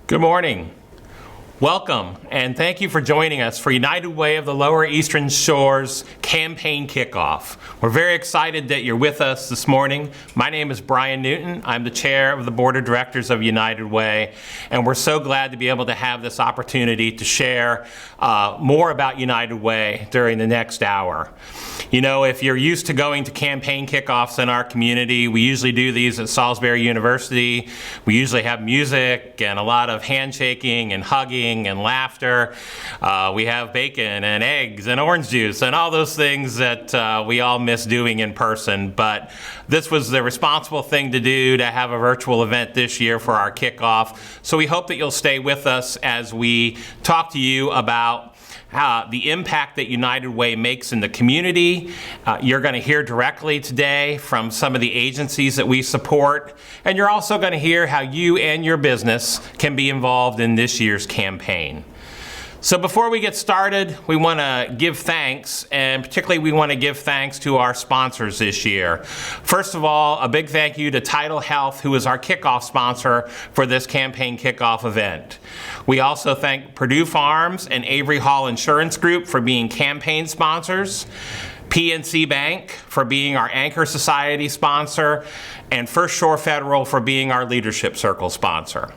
Good morning. Welcome, and thank you for joining us for United Way of the Lower Eastern Shore's campaign kickoff. We're very excited that you're with us this morning. My name is Brian Newton. I'm the chair of the board of directors of United Way, and we're so glad to be able to have this opportunity to share more about United Way during the next hour. You know, if you're used to going to campaign kickoffs in our community, we usually do these at Salisbury University. We usually have music and a lot of handshaking and hugging and laughter. We have bacon and eggs and orange juice and all those things that we all miss doing in person. But this was the responsible thing to do, to have a virtual event this year for our kickoff. So we hope that you'll stay with us as we talk to you about the impact that United Way makes in the community. You're going to hear directly today from some of the agencies that we support, and you're also going to hear how you and your business can be involved in this year's campaign. So before we get started, we want to give thanks, and particularly we want to give thanks to our sponsors this year. First of all, a big thank you to Tidal Health, who is our kickoff sponsor for this campaign kickoff event. We also thank Purdue Farms and Avery Hall Insurance Group for being campaign sponsors, PNC Bank for being our Anchor Society sponsor, and First Shore Federal for being our Leadership Circle sponsor.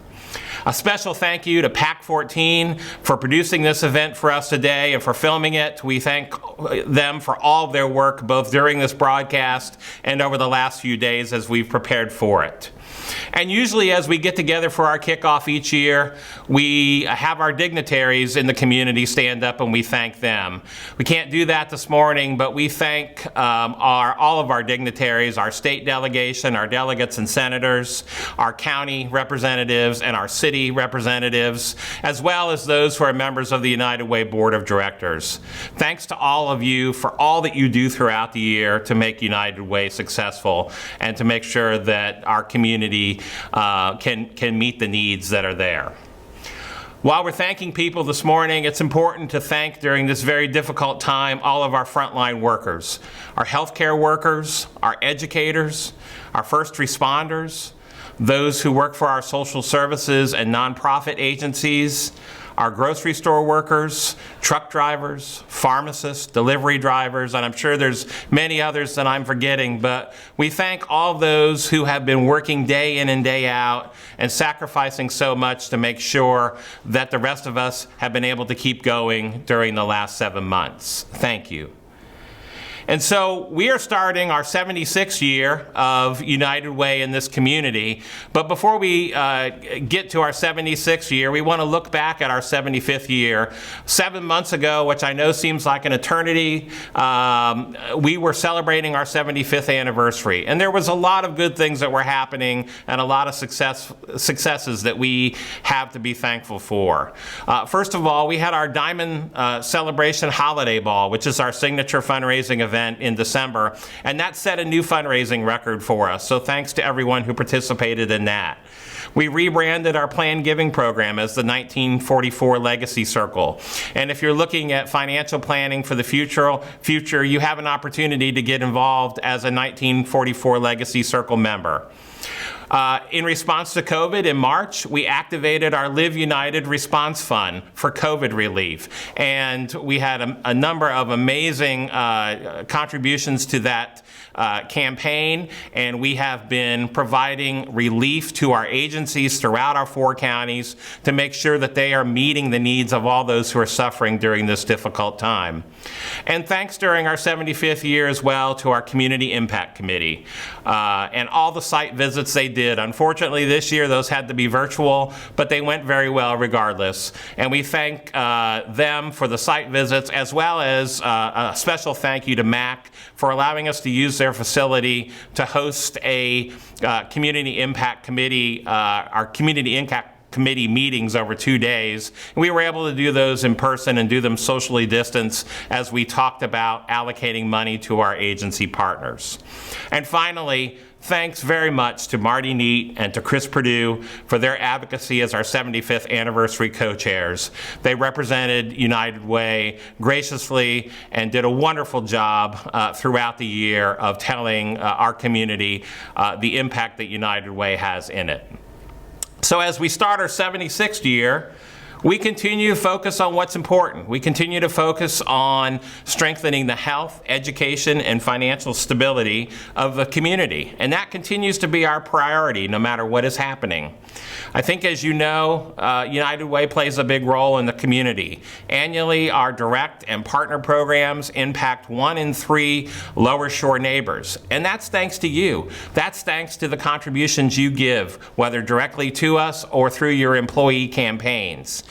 A special thank you to PAC 14 for producing this event for us today and for filming it. We thank them for all of their work, both during this broadcast and over the last few days as we've prepared for it. And usually as we get together for our kickoff each year, we have our dignitaries in the community stand up and we thank them. We can't do that this morning, but we thank all of our dignitaries, our state delegation, our delegates and senators, our county representatives, and our city representatives, as well as those who are members of the United Way Board of Directors. Thanks to all of you for all that you do throughout the year to make United Way successful and to make sure that our community can meet the needs that are there. While we're thanking people this morning, it's important to thank during this very difficult time all of our frontline workers, our healthcare workers, our educators, our first responders, those who work for our social services and nonprofit agencies, our grocery store workers, truck drivers, pharmacists, delivery drivers, and I'm sure there's many others that I'm forgetting, but we thank all those who have been working day in and day out and sacrificing so much to make sure that the rest of us have been able to keep going during the last 7 months. Thank you. And so we are starting our 76th year of United Way in this community. But before we get to our 76th year, we want to look back at our 75th year. 7 months ago, which I know seems like an eternity, we were celebrating our 75th anniversary. And there was a lot of good things that were happening and a lot of successes that we have to be thankful for. First of all, we had our Diamond Celebration Holiday Ball, which is our signature fundraising event in December, and that set a new fundraising record for us, so thanks to everyone who participated in that. We rebranded our planned giving program as the 1944 Legacy Circle, and if you're looking at financial planning for the future, you have an opportunity to get involved as a 1944 Legacy Circle member. In response to COVID in March, we activated our Live United Response Fund for COVID relief. And we had a number of amazing contributions to that campaign, and we have been providing relief to our agencies throughout our 4 counties to make sure that they are meeting the needs of all those who are suffering during this difficult time. And thanks during our 75th year as well to our Community Impact Committee and all the site visits they did. Unfortunately, this year those had to be virtual, but they went very well regardless. And we thank them for the site visits, as well as a special thank you to MAC for allowing us to use their facility to host a Community Impact Committee, our Community Impact Committee meetings over 2 days. We were able to do those in person and do them socially distanced as we talked about allocating money to our agency partners. And finally, thanks very much to Marty Neat and to Chris Perdue for their advocacy as our 75th anniversary co-chairs. They represented United Way graciously and did a wonderful job throughout the year of telling our community the impact that United Way has in it. So as we start our 76th year, we continue to focus on what's important. We continue to focus on strengthening the health, education, and financial stability of the community. And that continues to be our priority no matter what is happening. I think, as you know, United Way plays a big role in the community. Annually, our direct and partner programs impact 1 in 3 Lower Shore neighbors. And that's thanks to you. That's thanks to the contributions you give, whether directly to us or through your employee campaigns.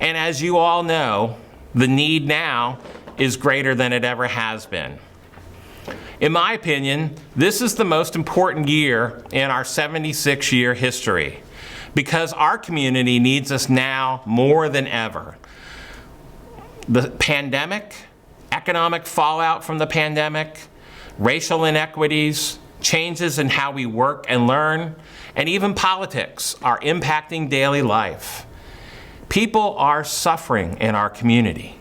And as you all know, the need now is greater than it ever has been. In my opinion, this is the most important year in our 76-year history, because our community needs us now more than ever. The pandemic, economic fallout from the pandemic, racial inequities, changes in how we work and learn, and even politics are impacting daily life. People are suffering in our community.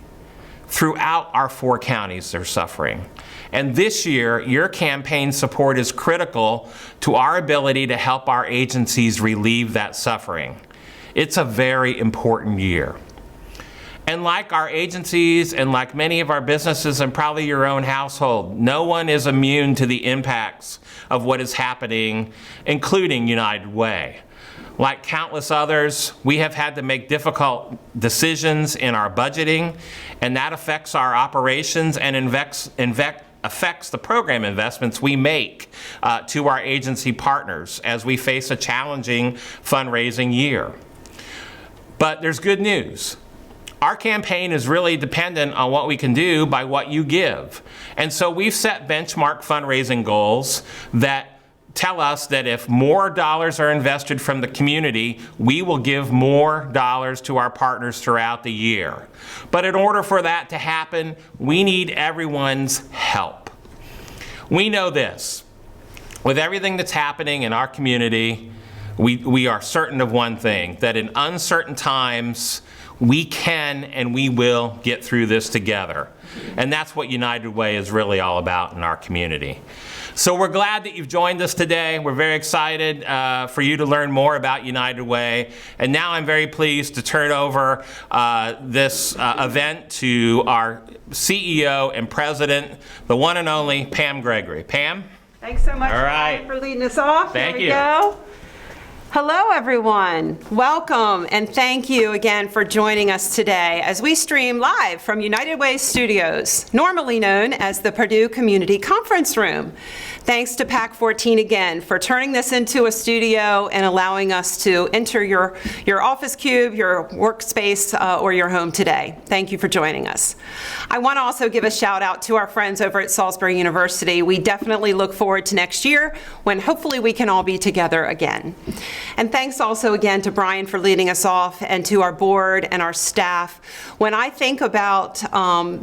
Throughout our 4 counties, they're suffering. And this year, your campaign support is critical to our ability to help our agencies relieve that suffering. It's a very important year. And like our agencies and like many of our businesses and probably your own household, no one is immune to the impacts of what is happening, including United Way. Like countless others, we have had to make difficult decisions in our budgeting, and that affects our operations and affects the program investments we make to our agency partners as we face a challenging fundraising year. But there's good news. Our campaign is really dependent on what we can do by what you give. And so we've set benchmark fundraising goals that tell us that if more dollars are invested from the community, we will give more dollars to our partners throughout the year. But in order for that to happen, we need everyone's help. We know this. With everything that's happening in our community, we are certain of one thing, that in uncertain times, we can and we will get through this together. And that's what United Way is really all about in our community. So we're glad that you've joined us today. We're very excited for you to learn more about United Way. And now I'm very pleased to turn over this event to our CEO and President, the one and only Pam Gregory. Pam? Thanks so much, All right. Brian, for leading us off. Thank you. Go. Hello, everyone. Welcome, and thank you again for joining us today as we stream live from United Way Studios, normally known as the Purdue Community Conference Room. Thanks to PAC 14 again for turning this into a studio and allowing us to enter your office cube, your workspace, or your home today. Thank you for joining us. I want to also give a shout out to our friends over at Salisbury University. We definitely look forward to next year when hopefully we can all be together again. And thanks also again to Brian for leading us off, and to our board and our staff. When I think about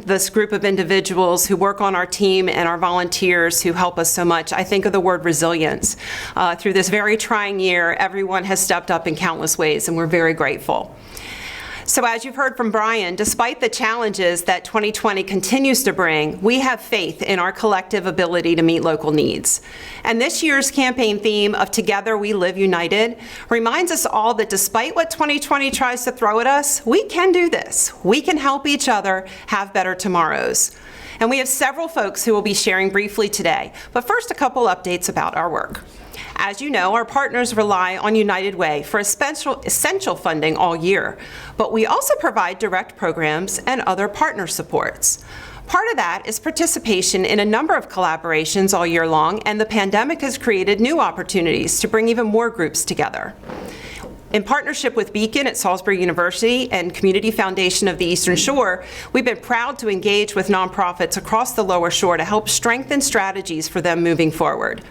this group of individuals who work on our team and our volunteers who help us so much, I think of the word resilience. Through this very trying year, everyone has stepped up in countless ways, and we're very grateful. So as you've heard from Brian, despite the challenges that 2020 continues to bring, we have faith in our collective ability to meet local needs. And this year's campaign theme of Together We Live United reminds us all that despite what 2020 tries to throw at us, we can do this. We can help each other have better tomorrows. And we have several folks who will be sharing briefly today. But first, a couple updates about our work. As you know, our partners rely on United Way for essential funding all year, but we also provide direct programs and other partner supports. Part of that is participation in a number of collaborations all year long, and the pandemic has created new opportunities to bring even more groups together. In partnership with Beacon at Salisbury University and Community Foundation of the Eastern Shore, we've been proud to engage with nonprofits across the Lower Shore to help strengthen strategies for them moving forward.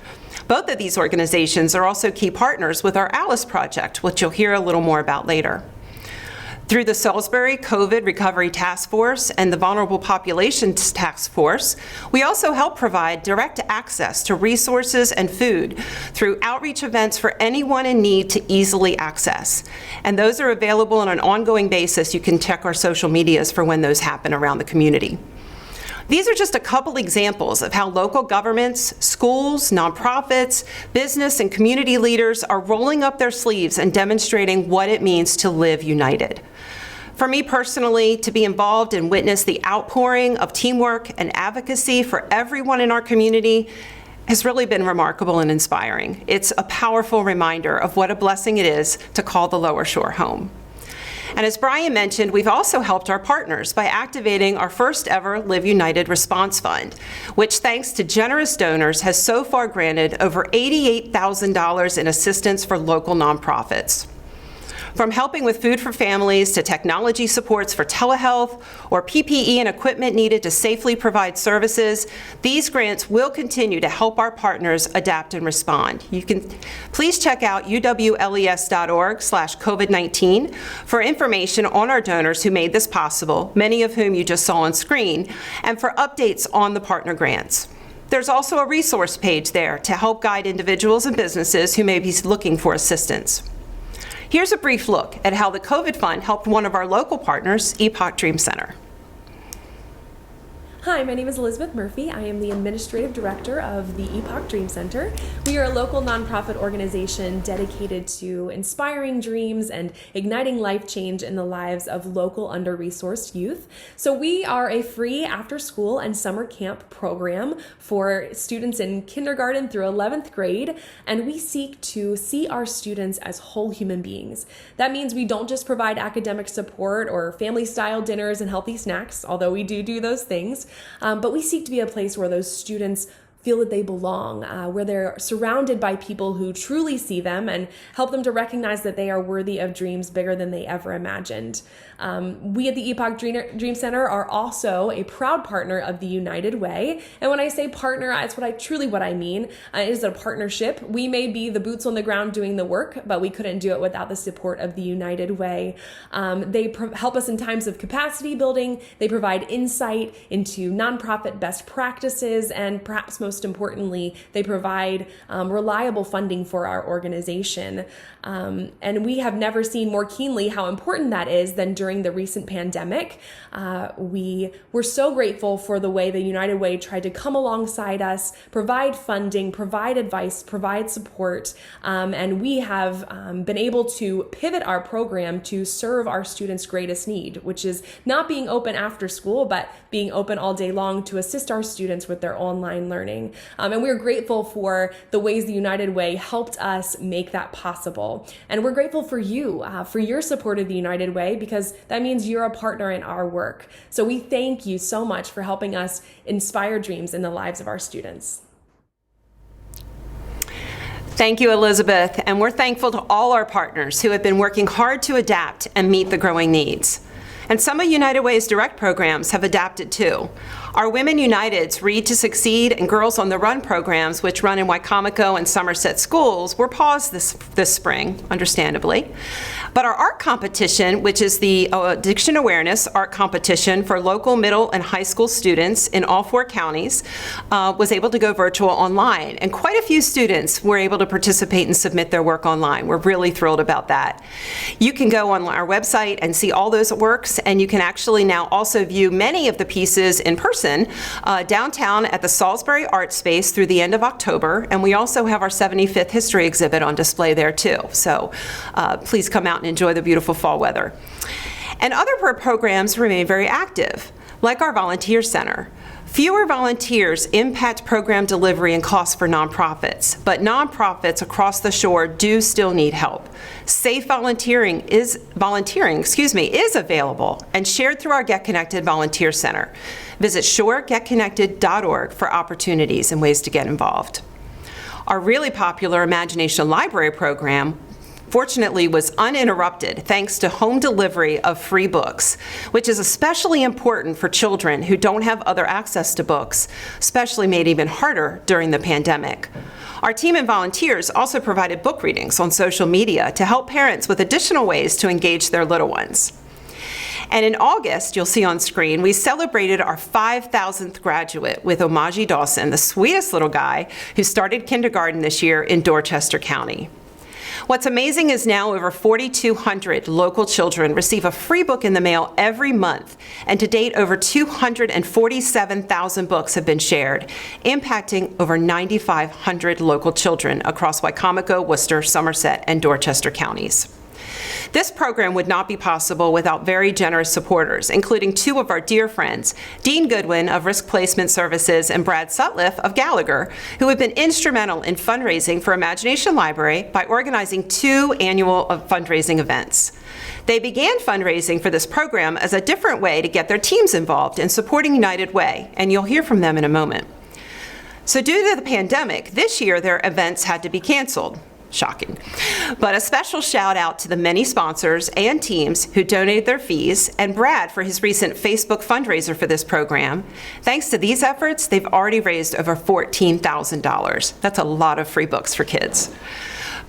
Both of these organizations are also key partners with our ALICE project, which you'll hear a little more about later. Through the Salisbury COVID Recovery Task Force and the Vulnerable Populations Task Force, we also help provide direct access to resources and food through outreach events for anyone in need to easily access. And those are available on an ongoing basis. You can check our social medias for when those happen around the community. These are just a couple examples of how local governments, schools, nonprofits, business, and community leaders are rolling up their sleeves and demonstrating what it means to live united. For me personally, to be involved and witness the outpouring of teamwork and advocacy for everyone in our community has really been remarkable and inspiring. It's a powerful reminder of what a blessing it is to call the Lower Shore home. And as Brian mentioned, we've also helped our partners by activating our first ever Live United Response Fund, which thanks to generous donors has so far granted over $88,000 in assistance for local nonprofits. From helping with food for families to technology supports for telehealth or PPE and equipment needed to safely provide services, these grants will continue to help our partners adapt and respond. You can please check out uwles.org/COVID-19 for information on our donors who made this possible, many of whom you just saw on screen, and for updates on the partner grants. There's also a resource page there to help guide individuals and businesses who may be looking for assistance. Here's a brief look at how the COVID Fund helped one of our local partners, Epoch Dream Center. Hi, my name is Elizabeth Murphy. I am the Administrative Director of the Epoch Dream Center. We are a local nonprofit organization dedicated to inspiring dreams and igniting life change in the lives of local under-resourced youth. So we are a free after-school and summer camp program for students in kindergarten through 11th grade, and we seek to see our students as whole human beings. That means we don't just provide academic support or family-style dinners and healthy snacks, although we do those things. But we seek to be a place where those students feel that they belong, where they're surrounded by people who truly see them and help them to recognize that they are worthy of dreams bigger than they ever imagined. We at the Epoch Dream Center are also a proud partner of the United Way. And when I say partner, that's what I mean. It is a partnership. We may be the boots on the ground doing the work, but we couldn't do it without the support of the United Way. They help us in times of capacity building. They provide insight into nonprofit best practices, and perhaps most importantly, they provide reliable funding for our organization. And we have never seen more keenly how important that is than during the recent pandemic. We were so grateful for the way the United Way tried to come alongside us, provide funding, provide advice, provide support, and we have been able to pivot our program to serve our students' greatest need, which is not being open after school, but being open all day long to assist our students with their online learning. And we're grateful for the ways the United Way helped us make that possible. And we're grateful for you, for your support of the United Way, because that means you're a partner in our work. So we thank you so much for helping us inspire dreams in the lives of our students. Thank you, Elizabeth, and we're thankful to all our partners who have been working hard to adapt and meet the growing needs. And some of United Way's direct programs have adapted too. Our Women United's Read to Succeed and Girls on the Run programs, which run in Wicomico and Somerset schools, were paused this spring, understandably. But our art competition, which is the Addiction Awareness Art Competition for local middle and high school students in all 4 counties, was able to go virtual online. And quite a few students were able to participate and submit their work online. We're really thrilled about that. You can go on our website and see all those works, and you can actually now also view many of the pieces in person downtown at the Salisbury Art Space through the end of October, and we also have our 75th History exhibit on display there too. So please come out and enjoy the beautiful fall weather. And other programs remain very active, like our Volunteer Center. Fewer volunteers impact program delivery and costs for nonprofits, but nonprofits across the shore do still need help. Safe volunteering is available and shared through our Get Connected Volunteer Center. Visit shoregetconnected.org for opportunities and ways to get involved. Our really popular Imagination Library program fortunately was uninterrupted thanks to home delivery of free books, which is especially important for children who don't have other access to books, especially made even harder during the pandemic. Our team and volunteers also provided book readings on social media to help parents with additional ways to engage their little ones. And in August, you'll see on screen, we celebrated our 5,000th graduate with Omaji Dawson, the sweetest little guy who started kindergarten this year in Dorchester County. What's amazing is now over 4,200 local children receive a free book in the mail every month, and to date, over 247,000 books have been shared, impacting over 9,500 local children across Wicomico, Worcester, Somerset, and Dorchester counties. This program would not be possible without very generous supporters, including two of our dear friends, Dean Goodwin of Risk Placement Services and Brad Sutliff of Gallagher, who have been instrumental in fundraising for Imagination Library by organizing 2 annual fundraising events. They began fundraising for this program as a different way to get their teams involved in supporting United Way, and you'll hear from them in a moment. So due to the pandemic, this year their events had to be canceled. Shocking. But a special shout out to the many sponsors and teams who donated their fees, and Brad for his recent Facebook fundraiser for this program. Thanks to these efforts, they've already raised over $14,000. That's a lot of free books for kids.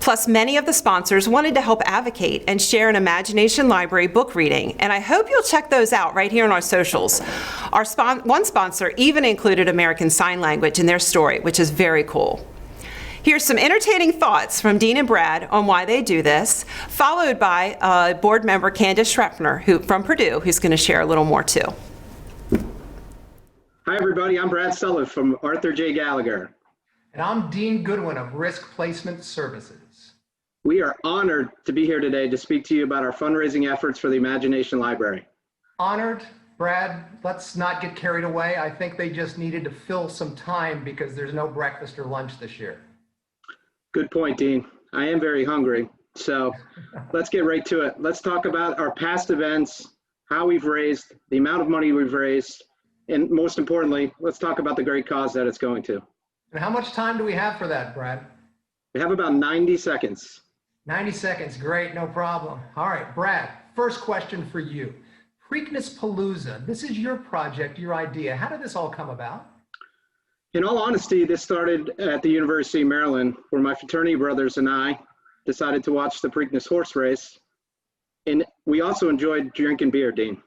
Plus, many of the sponsors wanted to help advocate and share an Imagination Library book reading, and I hope you'll check those out right here on our socials. One sponsor even included American Sign Language in their story, which is very cool. Here's some entertaining thoughts from Dean and Brad on why they do this, followed by board member Candace Schrepner from Purdue, who's going to share a little more too. Hi everybody, I'm Brad Sutliff from Arthur J. Gallagher. And I'm Dean Goodwin of Risk Placement Services. We are honored to be here today to speak to you about our fundraising efforts for the Imagination Library. Honored. Brad, let's not get carried away. I think they just needed to fill some time because there's no breakfast or lunch this year. Good point, Dean. I am very hungry. So let's get right to it. Let's talk about our past events, how we've raised, the amount of money we've raised, and most importantly, let's talk about the great cause that it's going to. And how much time do we have for that, Brad? We have about 90 seconds. 90 seconds, great, no problem. All right, Brad, first question for you. Preakness Palooza, this is your project, your idea. How did this all come about? In all honesty, this started at the University of Maryland, where my fraternity brothers and I decided to watch the Preakness horse race. And we also enjoyed drinking beer, Dean.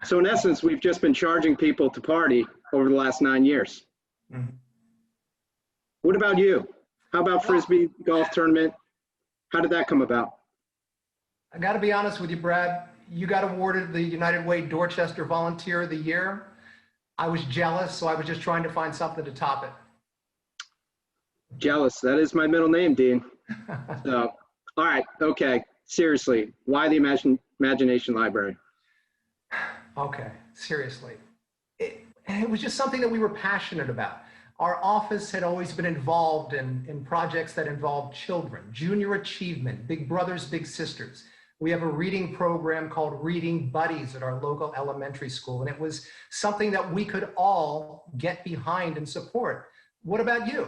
So in essence, we've just been charging people to party over the last 9 years. Mm-hmm. What about you? How about Frisbee golf tournament? How did that come about? I got to be honest with you, Brad. You got awarded the United Way Dorchester Volunteer of the Year. I was jealous, so I was just trying to find something to top it. Jealous, that is my middle name, Dean. So, all right, okay, seriously, why the Imagination Library? Okay, seriously. It was just something that we were passionate about. Our office had always been involved in projects that involved children, junior achievement, big brothers, big sisters. We have a reading program called Reading Buddies at our local elementary school, and it was something that we could all get behind and support. What about you?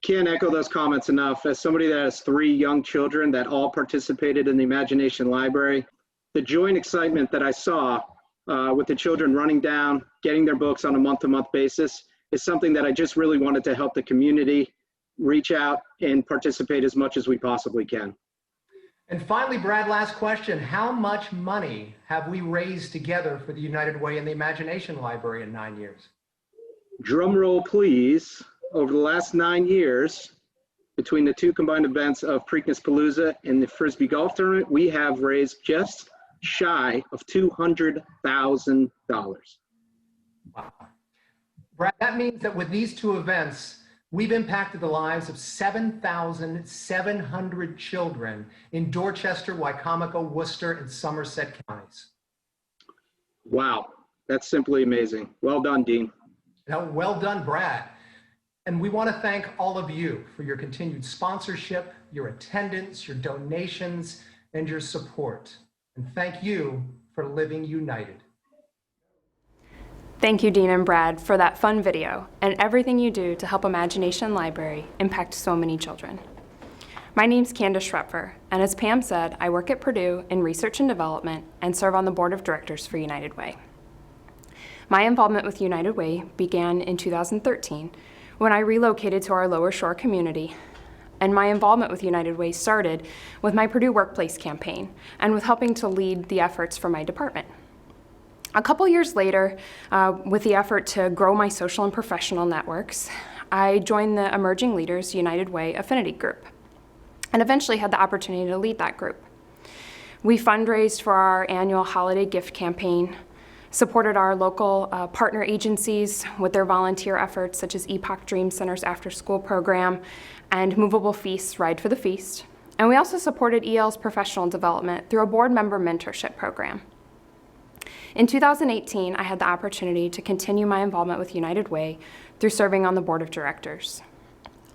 Can't echo those comments enough. As somebody that has 3 young children that all participated in the Imagination Library, the joy and excitement that I saw with the children running down, getting their books on a month-to-month basis is something that I just really wanted to help the community reach out and participate as much as we possibly can. And finally, Brad, last question. How much money have we raised together for the United Way and the Imagination Library in 9 years? Drum roll, please. Over the last 9 years, between the 2 combined events of Preakness Palooza and the Frisbee golf tournament, we have raised just shy of $200,000. Wow. Brad, that means that with these 2 events, we've impacted the lives of 7,700 children in Dorchester, Wicomico, Worcester, and Somerset counties. Wow, that's simply amazing. Well done, Dean. Now, well done, Brad. And we want to thank all of you for your continued sponsorship, your attendance, your donations, and your support. And thank you for living united. Thank you, Dean and Brad, for that fun video and everything you do to help Imagination Library impact so many children. My name's Candace Schrepfer, and as Pam said, I work at Purdue in research and development and serve on the board of directors for United Way. My involvement with United Way began in 2013 when I relocated to our Lower Shore community, and my involvement with United Way started with my Purdue Workplace campaign and with helping to lead the efforts for my department. A couple years later, with the effort to grow my social and professional networks, I joined the Emerging Leaders United Way Affinity Group. and eventually had the opportunity to lead that group. We fundraised for our annual holiday gift campaign, supported our local partner agencies with their volunteer efforts, such as Epoch Dream Center's after-school program and Movable Feasts Ride for the Feast. And we also supported EL's professional development through a board member mentorship program. In 2018, I had the opportunity to continue my involvement with United Way through serving on the board of directors.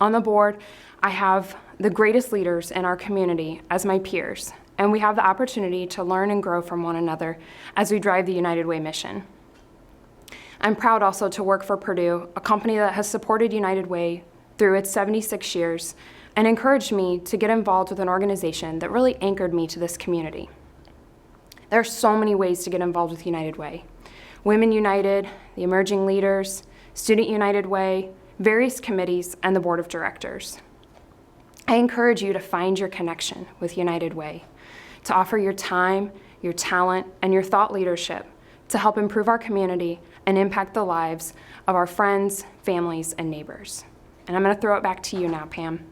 On the board, I have the greatest leaders in our community as my peers, and we have the opportunity to learn and grow from one another as we drive the United Way mission. I'm proud also to work for Purdue, a company that has supported United Way through its 76 years and encouraged me to get involved with an organization that really anchored me to this community. There are so many ways to get involved with United Way. Women United, the Emerging Leaders, Student United Way, various committees, and the board of directors. I encourage you to find your connection with United Way, to offer your time, your talent, and your thought leadership to help improve our community and impact the lives of our friends, families, and neighbors. And I'm going to throw it back to you now, Pam.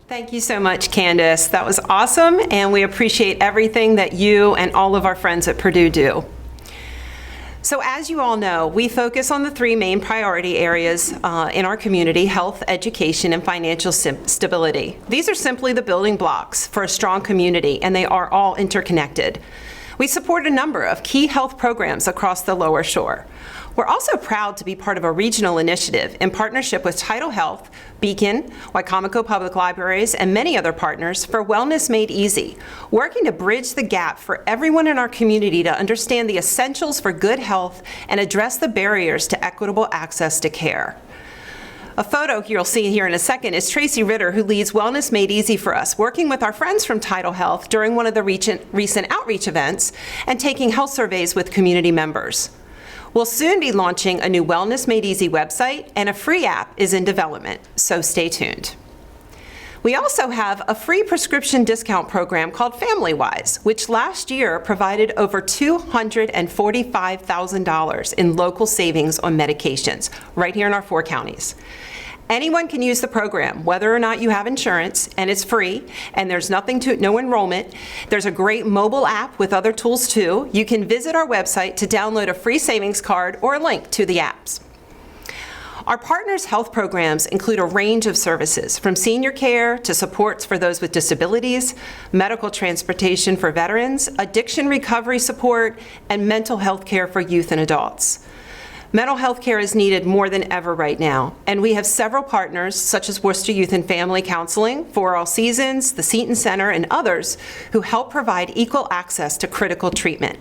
Thank you so much, Candace. That was awesome, and we appreciate everything that you and all of our friends at Purdue do. So as you all know, we focus on the three main priority areas in our community: health, education, and financial stability. These are simply the building blocks for a strong community, and they are all interconnected. We support a number of key health programs across the Lower Shore. We're also proud to be part of a regional initiative in partnership with Tidal Health, Beacon, Wicomico Public Libraries, and many other partners for Wellness Made Easy, working to bridge the gap for everyone in our community to understand the essentials for good health and address the barriers to equitable access to care. A photo you'll see here in a second is Tracy Ritter, who leads Wellness Made Easy for us, working with our friends from Tidal Health during one of the recent outreach events and taking health surveys with community members. We'll soon be launching a new Wellness Made Easy website, and a free app is in development, so stay tuned. We also have a free prescription discount program called FamilyWise, which last year provided over $245,000 in local savings on medications right here in our 4 counties. Anyone can use the program, whether or not you have insurance, and it's free, and there's no enrollment. There's a great mobile app with other tools too. You can visit our website to download a free savings card or a link to the apps. Our partners' health programs include a range of services, from senior care to supports for those with disabilities, medical transportation for veterans, addiction recovery support, and mental health care for youth and adults. Mental health care is needed more than ever right now, and we have several partners, such as Worcester Youth and Family Counseling, For All Seasons, the Seton Center, and others, who help provide equal access to critical treatment.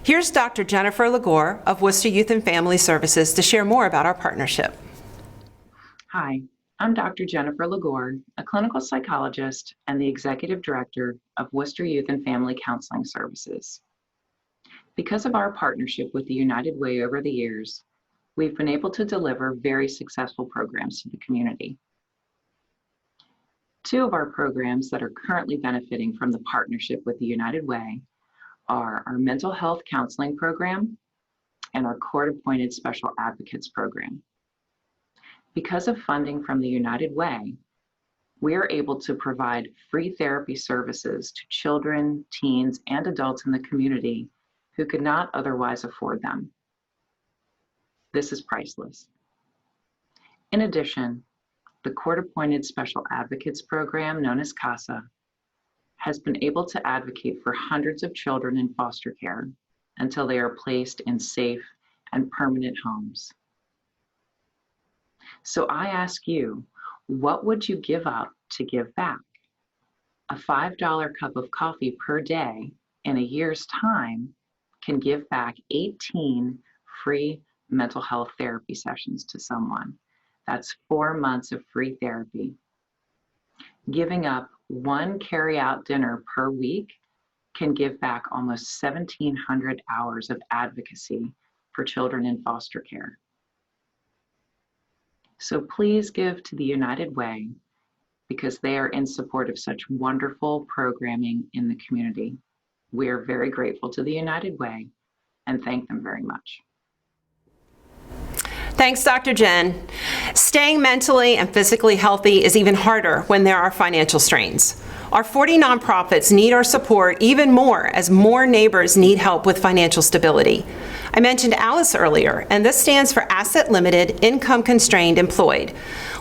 Here's Dr. Jennifer Legore of Worcester Youth and Family Services to share more about our partnership. Hi, I'm Dr. Jennifer Legore, a clinical psychologist and the executive director of Worcester Youth and Family Counseling Services. Because of our partnership with the United Way over the years, we've been able to deliver very successful programs to the community. 2 of our programs that are currently benefiting from the partnership with the United Way are our mental health counseling program and our court-appointed special advocates program. Because of funding from the United Way, we are able to provide free therapy services to children, teens, and adults in the community who could not otherwise afford them. This is priceless. In addition, the court-appointed special advocates program, known as CASA, has been able to advocate for hundreds of children in foster care until they are placed in safe and permanent homes. So I ask you, what would you give up to give back? A $5 cup of coffee per day in a year's time can give back 18 free mental health therapy sessions to someone. That's 4 months of free therapy. Giving up 1 carry-out dinner per week can give back almost 1,700 hours of advocacy for children in foster care. So please give to the United Way, because they are in support of such wonderful programming in the community. We are very grateful to the United Way and thank them very much. Thanks, Dr. Jen. Staying mentally and physically healthy is even harder when there are financial strains. Our 40 nonprofits need our support even more as more neighbors need help with financial stability. I mentioned ALICE earlier, and this stands for Asset Limited, Income Constrained Employed.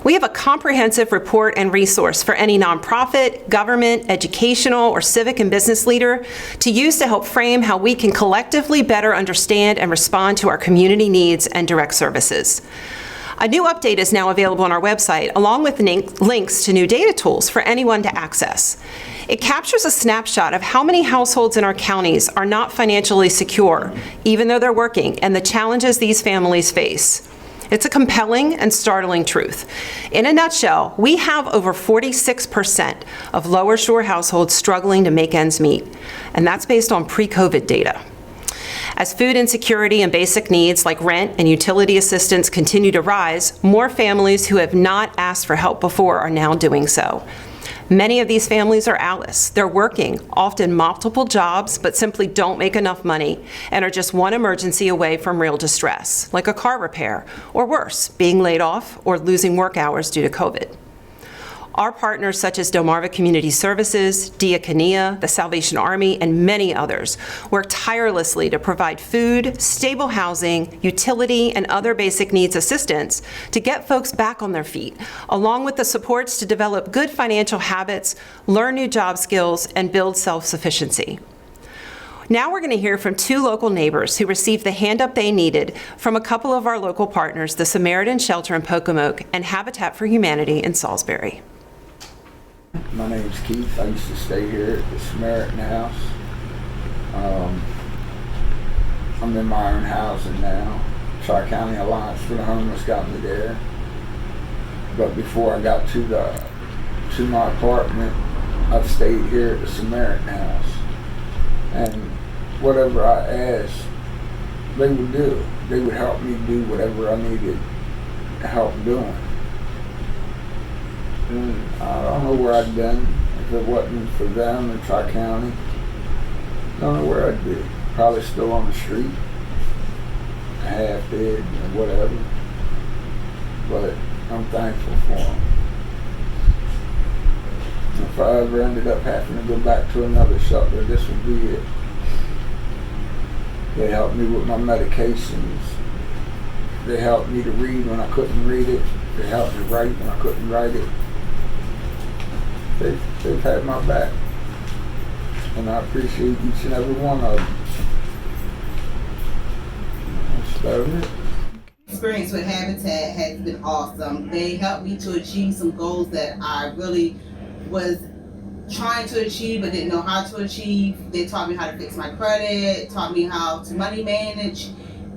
We have a comprehensive report and resource for any nonprofit, government, educational, or civic and business leader to use to help frame how we can collectively better understand and respond to our community needs and direct services. A new update is now available on our website, along with links to new data tools for anyone to access. It captures a snapshot of how many households in our counties are not financially secure, even though they're working, and the challenges these families face. It's a compelling and startling truth. In a nutshell, we have over 46% of Lower Shore households struggling to make ends meet, and that's based on pre-COVID data. As food insecurity and basic needs like rent and utility assistance continue to rise, more families who have not asked for help before are now doing so. Many of these families are ALICE. They're working, often multiple jobs, but simply don't make enough money and are just one emergency away from real distress, like a car repair, or worse, being laid off or losing work hours due to COVID. Our partners such as Delmarva Community Services, Diakonia, the Salvation Army, and many others work tirelessly to provide food, stable housing, utility, and other basic needs assistance to get folks back on their feet, along with the supports to develop good financial habits, learn new job skills, and build self-sufficiency. Now we're going to hear from two local neighbors who received the hand-up they needed from a couple of our local partners, the Samaritan Shelter in Pocomoke and Habitat for Humanity in Salisbury. My name's Keith. I used to stay here at the Samaritan House. I'm in my own housing now. Tri-County Alliance for the Homeless got me there. But before I got to my apartment, I've stayed here at the Samaritan House. And whatever I asked, they would do. They would help me do whatever I needed help doing. And I don't know where I'd been if it wasn't for them in Tri-County. I don't know where I'd be. Probably still on the street, half dead or whatever. But I'm thankful for them. If I ever ended up having to go back to another shelter, this would be it. They helped me with my medications. They helped me to read when I couldn't read it. They helped me write when I couldn't write it. They've had my back, and I appreciate each and every one of them. That's about it. Experience with Habitat has been awesome. They helped me to achieve some goals that I really was trying to achieve but didn't know how to achieve. They taught me how to fix my credit, taught me how to money manage,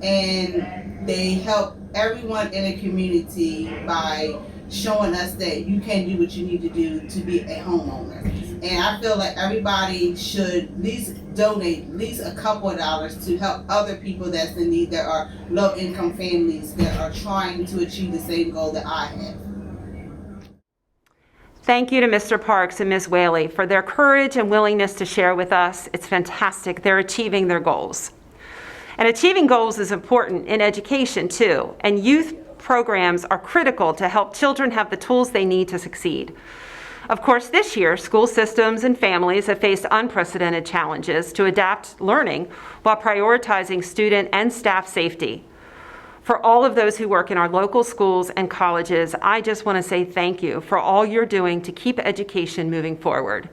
and they help everyone in the community by showing us that you can do what you need to do to be a homeowner. And I feel like everybody should at least donate at least a couple of dollars to help other people that's in need, that are low income families that are trying to achieve the same goal that I have. Thank you to Mr. Parks and Ms. Whaley for their courage and willingness to share with us. It's fantastic. They're achieving their goals. And achieving goals is important in education too, and youth programs are critical to help children have the tools they need to succeed. Of course, this year, school systems and families have faced unprecedented challenges to adapt learning while prioritizing student and staff safety. For all of those who work in our local schools and colleges, I just want to say thank you for all you're doing to keep education moving forward.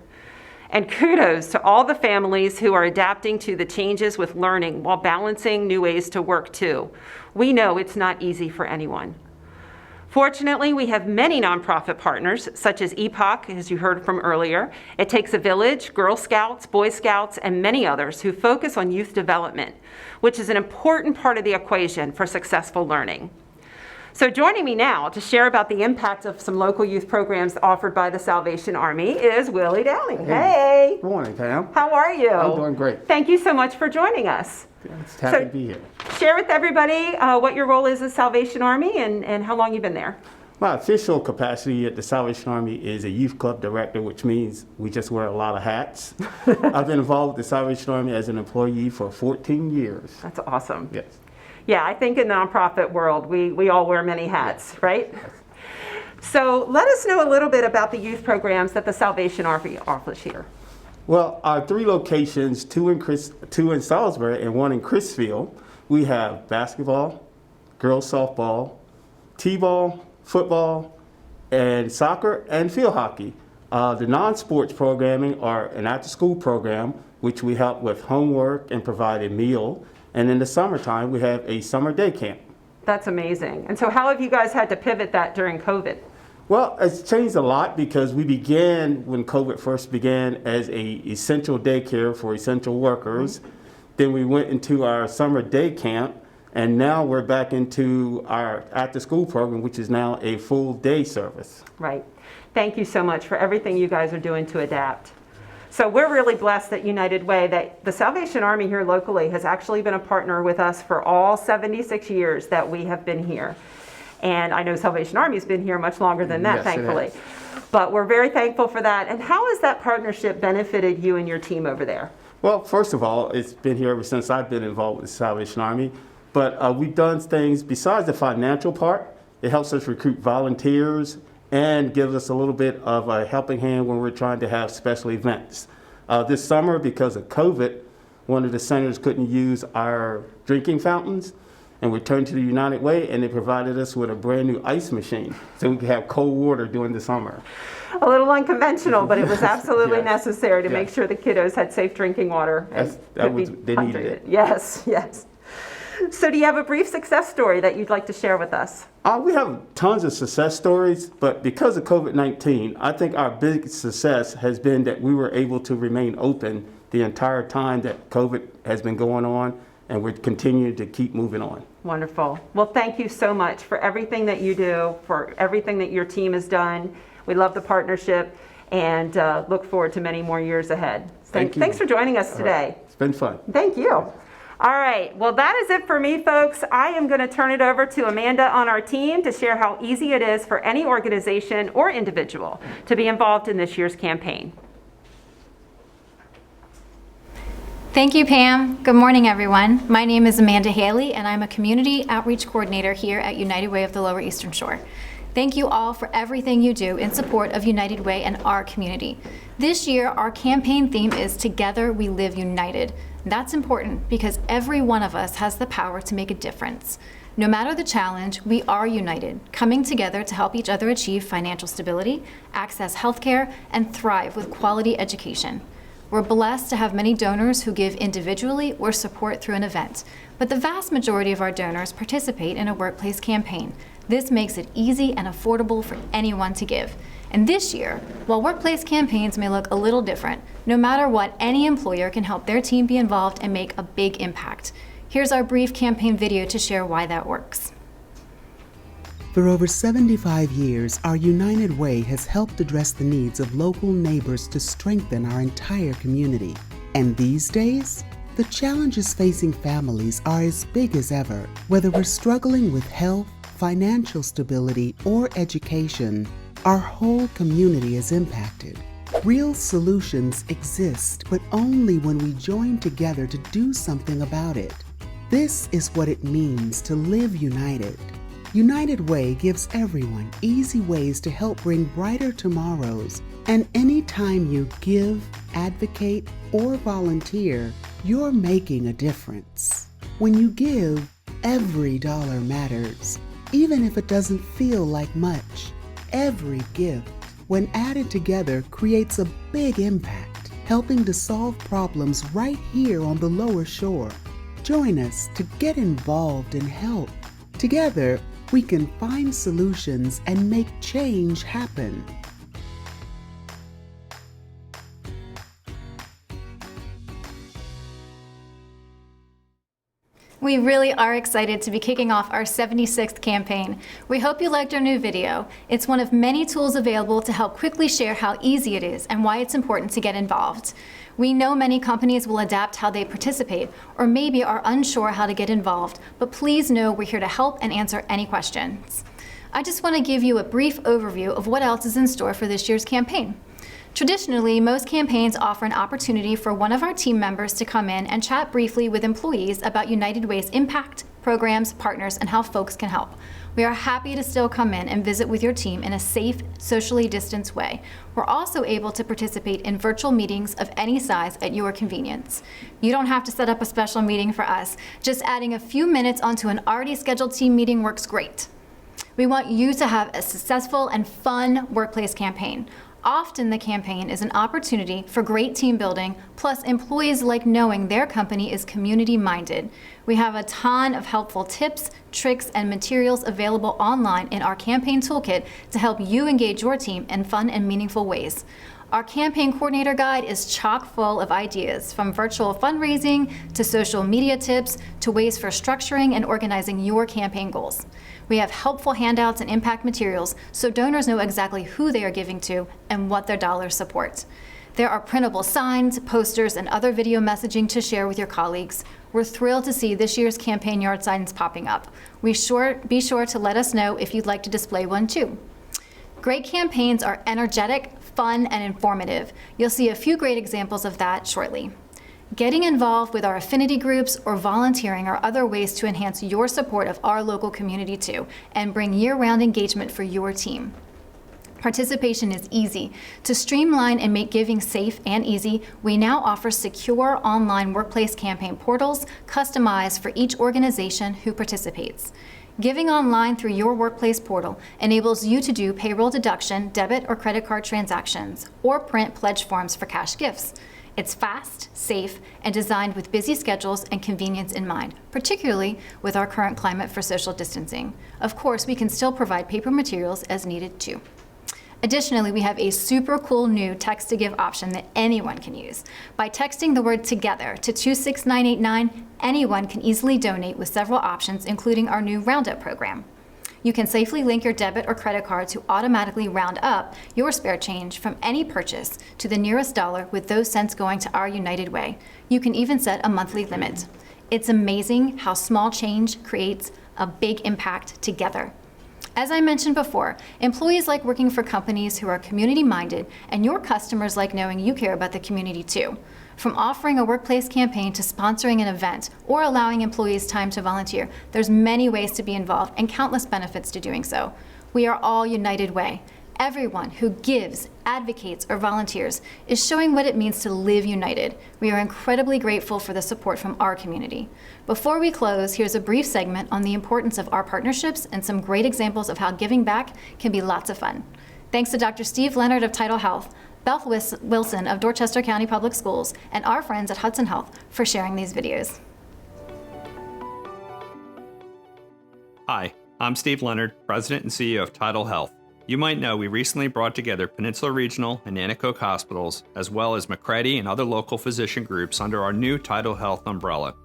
And kudos to all the families who are adapting to the changes with learning while balancing new ways to work too. We know it's not easy for anyone. Fortunately, we have many nonprofit partners, such as EPOC, as you heard from earlier. It Takes a Village, Girl Scouts, Boy Scouts, and many others who focus on youth development, which is an important part of the equation for successful learning. So joining me now to share about the impact of some local youth programs offered by the Salvation Army is Willie Dowling. Hey. Good morning, Pam. How are you? I'm doing great. Thank you so much for joining us. It's happy to be here. Share with everybody what your role is at Salvation Army and how long you've been there. My official capacity at the Salvation Army is a youth club director, which means we just wear a lot of hats. I've been involved with the Salvation Army as an employee for 14 years. That's awesome. Yes. Yeah, I think in the nonprofit world, we all wear many hats, right? So let us know a little bit about the youth programs that the Salvation Army offers here. Well, our 3 locations, 2 in Salisbury and 1 in Crisfield, we have basketball, girls softball, t-ball, football, and soccer and field hockey. The non-sports programming are an after-school program, which we help with homework and provide a meal. And in the summertime, we have a summer day camp. That's amazing. And so how have you guys had to pivot that during COVID? Well, it's changed a lot because we began, when COVID first began, as a essential daycare for essential workers. Then we went into our summer day camp, and now we're back into our after-school program, which is now a full day service. Right. Thank you so much for everything you guys are doing to adapt. So we're really blessed at United Way that the Salvation Army here locally has actually been a partner with us for all 76 years that we have been here. And I know Salvation Army's been here much longer than that, Yes, thankfully. But we're very thankful for that. And how has that partnership benefited you and your team over there? Well, first of all, it's been here ever since I've been involved with the Salvation Army. But we've done things besides the financial part. It helps us recruit volunteers and gives us a little bit of a helping hand when we're trying to have special events. This summer, because of COVID, one of the centers couldn't use our drinking fountains, and we turned to the United Way, and they provided us with a brand new ice machine so we could have cold water during the summer. A little unconventional, but it was absolutely Yes. necessary to Yes. make sure the kiddos had safe drinking water. And They needed it. Yes, yes. So do you have a brief success story that you'd like to share with us? We have tons of success stories, but because of COVID-19, I think our big success has been that we were able to remain open the entire time that COVID has been going on, and we're continuing to keep moving on. Wonderful. Well, thank you so much for everything that you do, for everything that your team has done. We love the partnership and look forward to many more years ahead. Thank you. Thanks for joining us today. Right. It's been fun. Thank you. All right, well, that is it for me, folks. I am going to turn it over to Amanda on our team to share how easy it is for any organization or individual to be involved in this year's campaign. Thank you, Pam. Good morning, everyone. My name is Amanda Haley, and I'm a Community Outreach Coordinator here at United Way of the Lower Eastern Shore. Thank you all for everything you do in support of United Way and our community. This year, our campaign theme is Together We Live United. That's important because every one of us has the power to make a difference. No matter the challenge, we are united, coming together to help each other achieve financial stability, access healthcare, and thrive with quality education. We're blessed to have many donors who give individually or support through an event, but the vast majority of our donors participate in a workplace campaign. This makes it easy and affordable for anyone to give. And this year, while workplace campaigns may look a little different, no matter what, any employer can help their team be involved and make a big impact. Here's our brief campaign video to share why that works. For over 75 years, our United Way has helped address the needs of local neighbors to strengthen our entire community. And these days, the challenges facing families are as big as ever. Whether we're struggling with health, financial stability, or education, our whole community is impacted. Real solutions exist, but only when we join together to do something about it. This is what it means to live united. United Way gives everyone easy ways to help bring brighter tomorrows. And anytime you give, advocate, or volunteer, you're making a difference. When you give, every dollar matters, even if it doesn't feel like much. Every gift, when added together, creates a big impact, helping to solve problems right here on the Lower Shore. Join us to get involved and help. Together, we can find solutions and make change happen. We really are excited to be kicking off our 76th campaign. We hope you liked our new video. It's one of many tools available to help quickly share how easy it is and why it's important to get involved. We know many companies will adapt how they participate or maybe are unsure how to get involved, but please know we're here to help and answer any questions. I just want to give you a brief overview of what else is in store for this year's campaign. Traditionally, most campaigns offer an opportunity for one of our team members to come in and chat briefly with employees about United Way's impact, programs, partners, and how folks can help. We are happy to still come in and visit with your team in a safe, socially distanced way. We're also able to participate in virtual meetings of any size at your convenience. You don't have to set up a special meeting for us. Just adding a few minutes onto an already scheduled team meeting works great. We want you to have a successful and fun workplace campaign. Often the campaign is an opportunity for great team building, plus employees like knowing their company is community-minded. We have a ton of helpful tips, tricks, and materials available online in our campaign toolkit to help you engage your team in fun and meaningful ways. Our campaign coordinator guide is chock full of ideas, from virtual fundraising to social media tips to ways for structuring and organizing your campaign goals. We have helpful handouts and impact materials so donors know exactly who they are giving to and what their dollars support. There are printable signs, posters, and other video messaging to share with your colleagues. We're thrilled to see this year's campaign yard signs popping up. Be sure to let us know if you'd like to display one too. Great campaigns are energetic, fun, and informative. You'll see a few great examples of that shortly. Getting involved with our affinity groups or volunteering are other ways to enhance your support of our local community too, and bring year-round engagement for your team. Participation is easy. To streamline and make giving safe and easy, we now offer secure online workplace campaign portals customized for each organization who participates. Giving online through your workplace portal enables you to do payroll deduction, debit or credit card transactions, or print pledge forms for cash gifts. It's fast, safe, and designed with busy schedules and convenience in mind, particularly with our current climate for social distancing. Of course, we can still provide paper materials as needed too. Additionally, we have a super cool new text to give option that anyone can use. By texting the word together to 26989, anyone can easily donate with several options, including our new Roundup program. You can safely link your debit or credit card to automatically round up your spare change from any purchase to the nearest dollar, with those cents going to our United Way. You can even set a monthly limit. It's amazing how small change creates a big impact together. As I mentioned before, employees like working for companies who are community-minded, and your customers like knowing you care about the community too. From offering a workplace campaign to sponsoring an event or allowing employees time to volunteer, there's many ways to be involved and countless benefits to doing so. We are all United Way. Everyone who gives, advocates, or volunteers is showing what it means to live united. We are incredibly grateful for the support from our community. Before we close, here's a brief segment on the importance of our partnerships and some great examples of how giving back can be lots of fun. Thanks to Dr. Steve Leonard of Tidal Health, Beth Wilson of Dorchester County Public Schools, and our friends at Hudson Health for sharing these videos. Hi, I'm Steve Leonard, President and CEO of Tidal Health. You might know we recently brought together Peninsula Regional and Nanticoke hospitals, as well as McCready and other local physician groups under our new Tidal Health umbrella.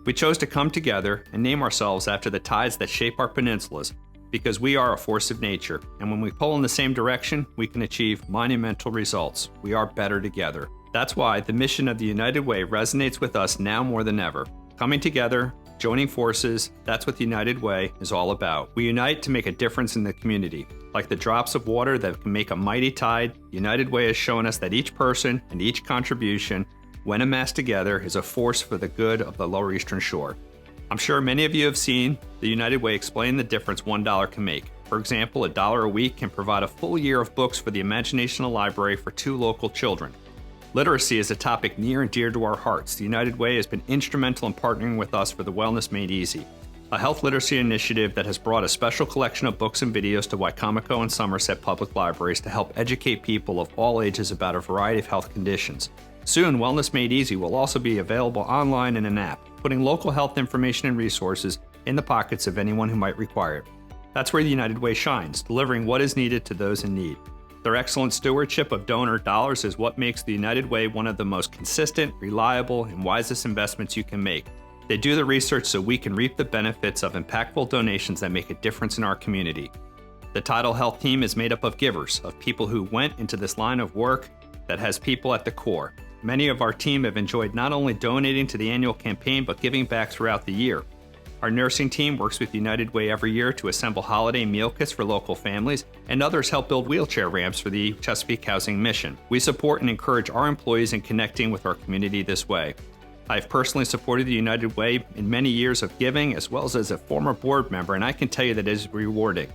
We chose to come together and name ourselves after the tides that shape our peninsulas, because we are a force of nature, and when we pull in the same direction, we can achieve monumental results. We are better together. That's why the mission of the United Way resonates with us now more than ever. Coming together, joining forces, that's what the United Way is all about. We unite to make a difference in the community. Like the drops of water that can make a mighty tide, United Way has shown us that each person and each contribution, when amassed together, is a force for the good of the Lower Eastern Shore. I'm sure many of you have seen the United Way explain the difference $1 can make. For example, $1 a week can provide a full year of books for the Imaginational Library for 2 local children. Literacy is a topic near and dear to our hearts. The United Way has been instrumental in partnering with us for the Wellness Made Easy, a health literacy initiative that has brought a special collection of books and videos to Wicomico and Somerset public libraries to help educate people of all ages about a variety of health conditions. Soon, Wellness Made Easy will also be available online in an app, putting local health information and resources in the pockets of anyone who might require it. That's where the United Way shines, delivering what is needed to those in need. Their excellent stewardship of donor dollars is what makes the United Way one of the most consistent, reliable, and wisest investments you can make. They do the research so we can reap the benefits of impactful donations that make a difference in our community. The Tidal Health team is made up of givers, of people who went into this line of work that has people at the core. Many of our team have enjoyed not only donating to the annual campaign, but giving back throughout the year. Our nursing team works with United Way every year to assemble holiday meal kits for local families, and others help build wheelchair ramps for the Chesapeake Housing Mission. We support and encourage our employees in connecting with our community this way. I've personally supported the United Way in many years of giving, as well as a former board member, and I can tell you that it is rewarding.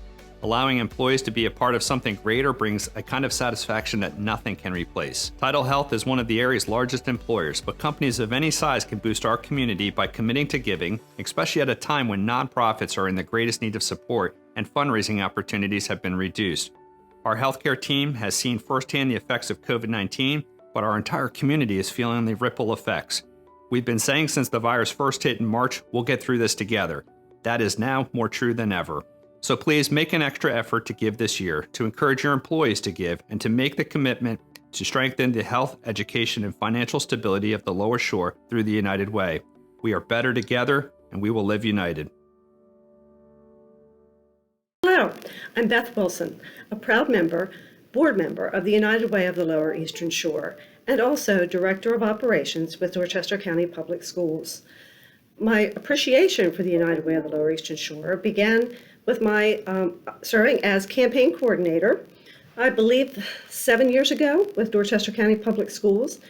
Allowing employees to be a part of something greater brings a kind of satisfaction that nothing can replace. Tidal Health is one of the area's largest employers, but companies of any size can boost our community by committing to giving, especially at a time when nonprofits are in the greatest need of support and fundraising opportunities have been reduced. Our healthcare team has seen firsthand the effects of COVID-19, but our entire community is feeling the ripple effects. We've been saying since the virus first hit in March, we'll get through this together. That is now more true than ever. So please make an extra effort to give this year, to encourage your employees to give, and to make the commitment to strengthen the health, education, and financial stability of the Lower Shore through the United Way. We are better together, and we will live united. Hello, I'm Beth Wilson, a proud board member of the United Way of the Lower Eastern Shore, and also Director of Operations with Dorchester County Public Schools. My appreciation for the United Way of the Lower Eastern Shore began with my serving as campaign coordinator, I believe 7 years ago with Dorchester County Public Schools,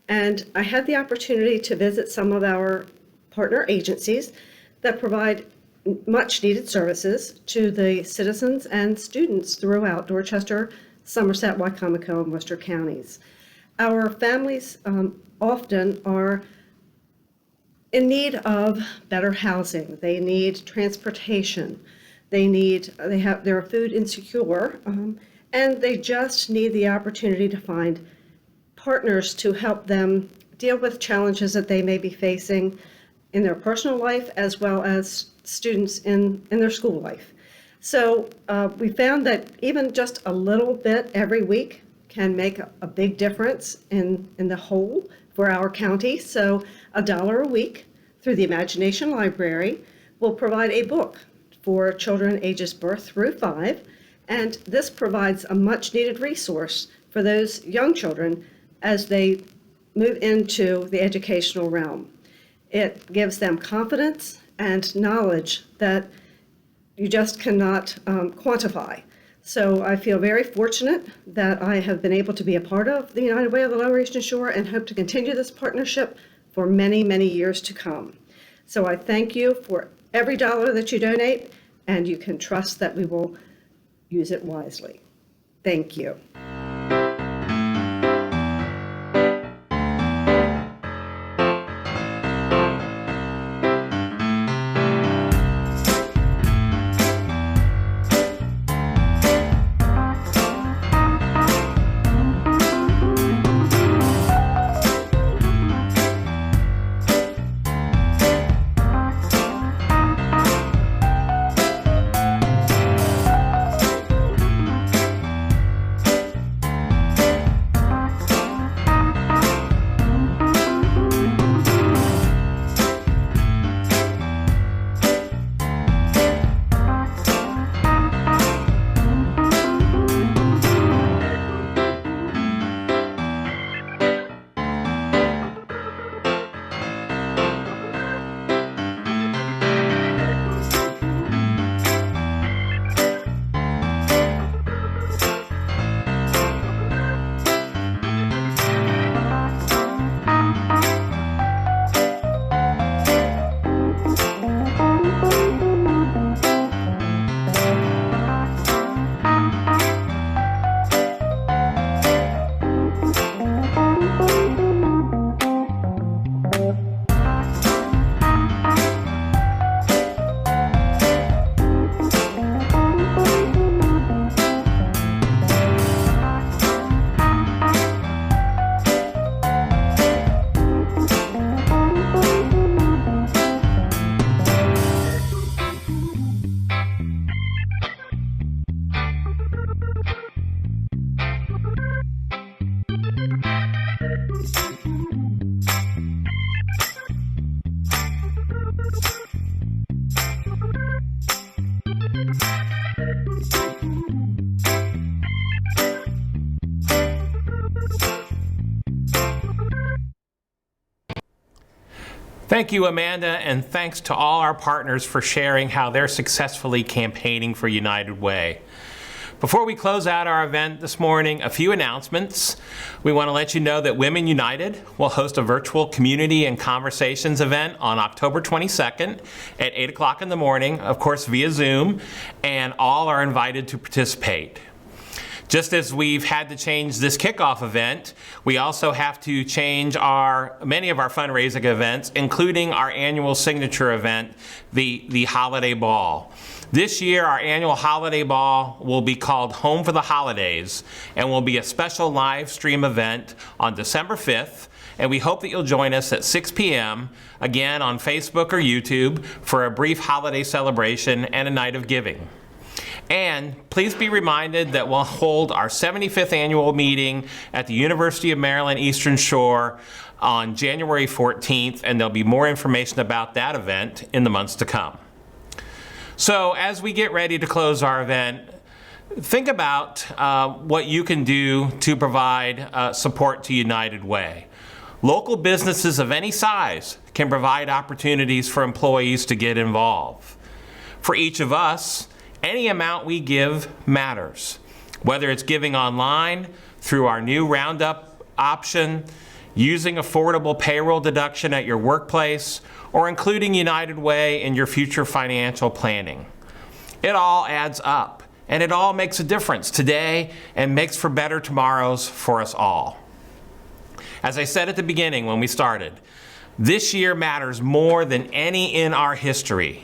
and I had the opportunity to visit some of our partner agencies that provide much needed services to the citizens and students throughout Dorchester, Somerset, Wycomico, and Worcester counties. Our families often are in need of better housing. They need transportation. They're food insecure, and they just need the opportunity to find partners to help them deal with challenges that they may be facing in their personal life as well as students in their school life. So we found that even just a little bit every week can make a big difference in the whole for our county. So $1 a week through the Imagination Library will provide a book for children ages birth through 5, and this provides a much needed resource for those young children as they move into the educational realm. It gives them confidence and knowledge that you just cannot quantify. So I feel very fortunate that I have been able to be a part of the United Way of the Lower Eastern Shore and hope to continue this partnership for many, many years to come. So I thank you for every dollar that you donate, and you can trust that we will use it wisely. Thank you. Thank you, Amanda, and thanks to all our partners for sharing how they're successfully campaigning for United Way. Before we close out our event this morning, a few announcements. We want to let you know that Women United will host a virtual community and conversations event on October 22nd at 8 o'clock in the morning, of course via Zoom, and all are invited to participate. Just as we've had to change this kickoff event, we also have to change many of our fundraising events, including our annual signature event, the Holiday Ball. This year, our annual Holiday Ball will be called Home for the Holidays and will be a special live stream event on December 5th. And we hope that you'll join us at 6 p.m. again on Facebook or YouTube for a brief holiday celebration and a night of giving. And please be reminded that we'll hold our 75th annual meeting at the University of Maryland Eastern Shore on January 14th, and there'll be more information about that event in the months to come. So as we get ready to close our event, think about what you can do to provide support to United Way. Local businesses of any size can provide opportunities for employees to get involved. For each of us, any amount we give matters, whether it's giving online, through our new Roundup option, using affordable payroll deduction at your workplace, or including United Way in your future financial planning. It all adds up, and it all makes a difference today and makes for better tomorrows for us all. As I said at the beginning when we started, this year matters more than any in our history.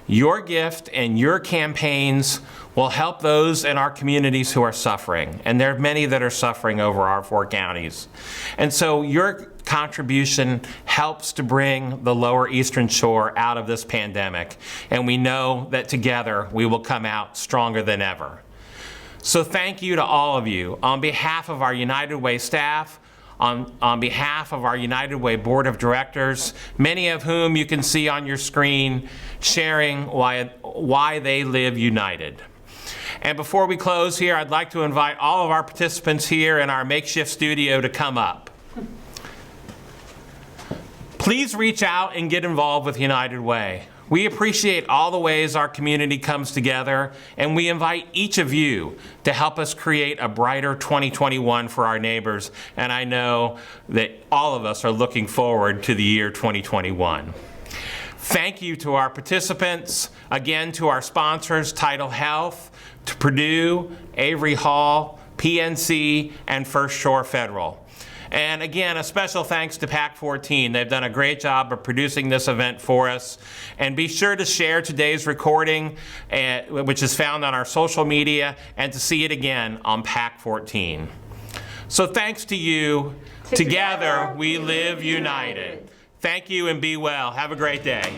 Your gift and your campaigns will help those in our communities who are suffering, and there are many that are suffering over our 4 counties. And so your contribution helps to bring the Lower Eastern Shore out of this pandemic, and we know that together we will come out stronger than ever. So thank you to all of you. On behalf of our United Way staff, on behalf of our United Way Board of Directors, many of whom you can see on your screen sharing why they live united. And before we close here, I'd like to invite all of our participants here in our makeshift studio to come up. Please reach out and get involved with United Way. We appreciate all the ways our community comes together, and we invite each of you to help us create a brighter 2021 for our neighbors, and I know that all of us are looking forward to the year 2021. Thank you to our participants, again to our sponsors, Tidal Health, to Purdue, Avery Hall, PNC, and First Shore Federal. And again, a special thanks to PAC 14. They've done a great job of producing this event for us. And be sure to share today's recording, which is found on our social media, and to see it again on PAC 14. So thanks to you. Together we live united. Thank you and be well. Have a great day.